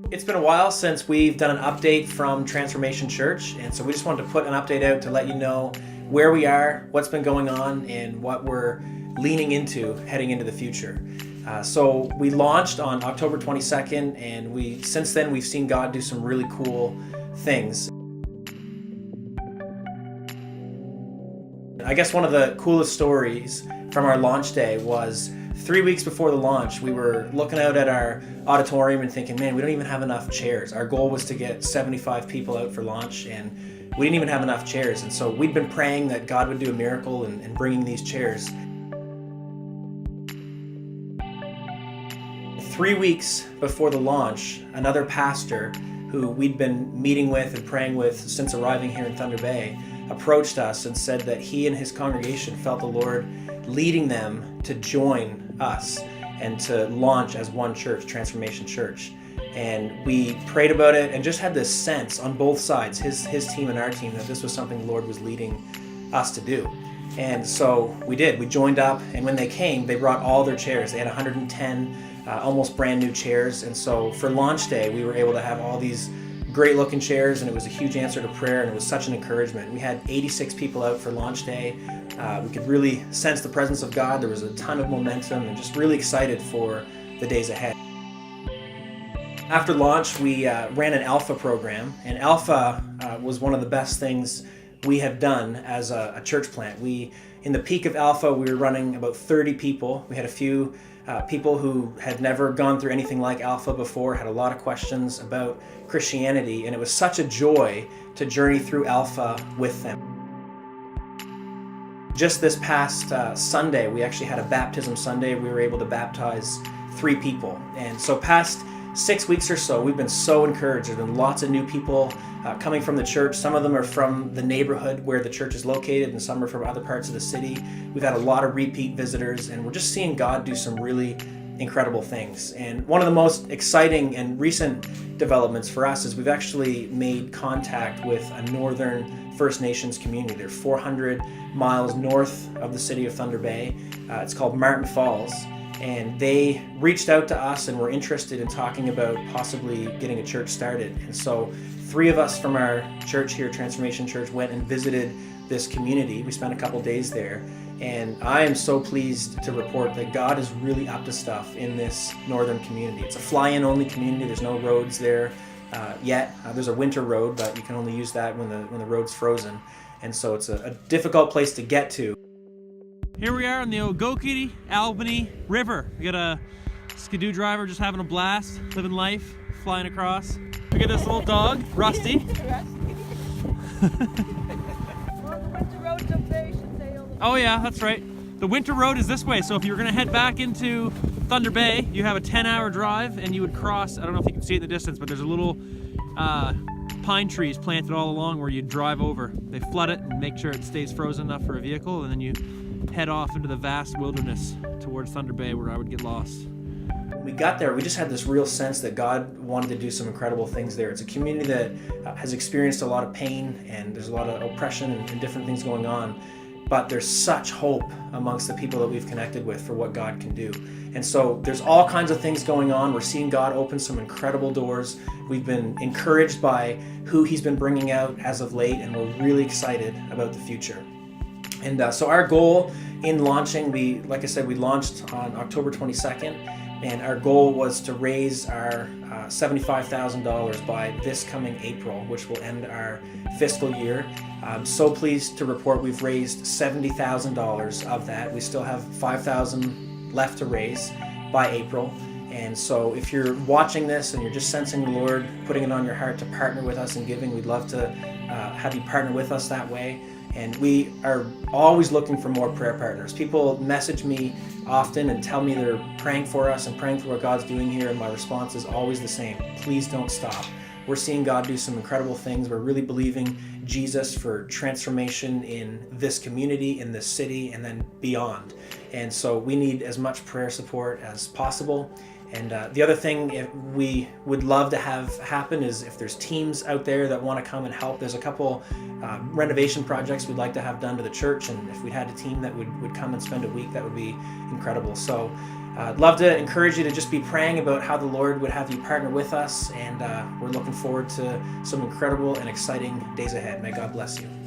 It's been a while since we've done an update from Transformation Church, and so we just wanted to put an update out to let you know where we are, what's been going on, and what we're leaning into heading into the future. So we launched on October 22nd, and since then we've seen God do some really cool things. I guess one of the coolest stories from our launch day was 3 weeks before the launch, we were looking out at our auditorium and thinking, man, we don't even have enough chairs. Our goal was to get 75 people out for launch, and we didn't even have enough chairs. And so we'd been praying that God would do a miracle in bringing these chairs. 3 weeks before the launch, another pastor who we'd been meeting with and praying with since arriving here in Thunder Bay approached us and said that he and his congregation felt the Lord leading them to join us and to launch as one church, Transformation Church. And we prayed about it and just had this sense on both sides, his team and our team, that this was something the Lord was leading us to do. And so we did. We joined up, and when they came, they brought all their chairs. They had 110 almost brand new chairs. And so for launch day, we were able to have all these great looking chairs, and it was a huge answer to prayer, and it was such an encouragement. We had 86 people out for launch day. We could really sense the presence of God. There was a ton of momentum, and just really excited for the days ahead. After launch, we ran an Alpha program, and Alpha was one of the best things we have done as a church plant. In the peak of Alpha, we were running about 30 people. We had a few people who had never gone through anything like Alpha before, had a lot of questions about Christianity, and it was such a joy to journey through Alpha with them. Just this past Sunday, we actually had a baptism Sunday. We were able to baptize 3 people. And so past 6 weeks or so, we've been so encouraged. There's been lots of new people coming from the church. Some of them are from the neighborhood where the church is located, and some are from other parts of the city. We've had a lot of repeat visitors, and we're just seeing God do some really incredible things. And one of the most exciting and recent developments for us is we've actually made contact with a northern First Nations community. They're 400 miles north of the city of Thunder Bay. It's called Martin Falls. And they reached out to us and were interested in talking about possibly getting a church started. And so 3 of us from our church here, Transformation Church, went and visited this community. We spent a couple days there. And I am so pleased to report that God is really up to stuff in this northern community. It's a fly-in only community. There's no roads there yet. There's a winter road, but you can only use that when the road's frozen. And so it's a difficult place to get to. Here we are on the Ogoki Albany River. We got a skidoo driver just having a blast, living life, flying across. Look at this little dog, Rusty. Oh yeah, that's right. The winter road is this way, so if you were gonna head back into Thunder Bay, you have a 10-hour drive and you would cross, I don't know if you can see it in the distance, but there's a little pine trees planted all along where you drive over. They flood it and make sure it stays frozen enough for a vehicle, and then you head off into the vast wilderness towards Thunder Bay, where I would get lost. When we got there, we just had this real sense that God wanted to do some incredible things there. It's a community that has experienced a lot of pain, and there's a lot of oppression and different things going on. But there's such hope amongst the people that we've connected with for what God can do. And so there's all kinds of things going on. We're seeing God open some incredible doors. We've been encouraged by who He's been bringing out as of late, and we're really excited about the future. And so our goal in launching, like I said, we launched on October 22nd, and our goal was to raise our $75,000 by this coming April, which will end our fiscal year. I'm so pleased to report we've raised $70,000 of that. We still have $5,000 left to raise by April. And so if you're watching this and you're just sensing the Lord putting it on your heart to partner with us in giving, we'd love to have you partner with us that way. And we are always looking for more prayer partners. People message me often and tell me they're praying for us and praying for what God's doing here, and my response is always the same: please don't stop. We're seeing God do some incredible things. We're really believing Jesus for transformation in this community, in this city, and then beyond. And so we need as much prayer support as possible. And the other thing we would love to have happen is if there's teams out there that want to come and help. There's a couple renovation projects we'd like to have done to the church, and if we had a team that would come and spend a week, that would be incredible. So I'd love to encourage you to just be praying about how the Lord would have you partner with us, and we're looking forward to some incredible and exciting days ahead. May God bless you.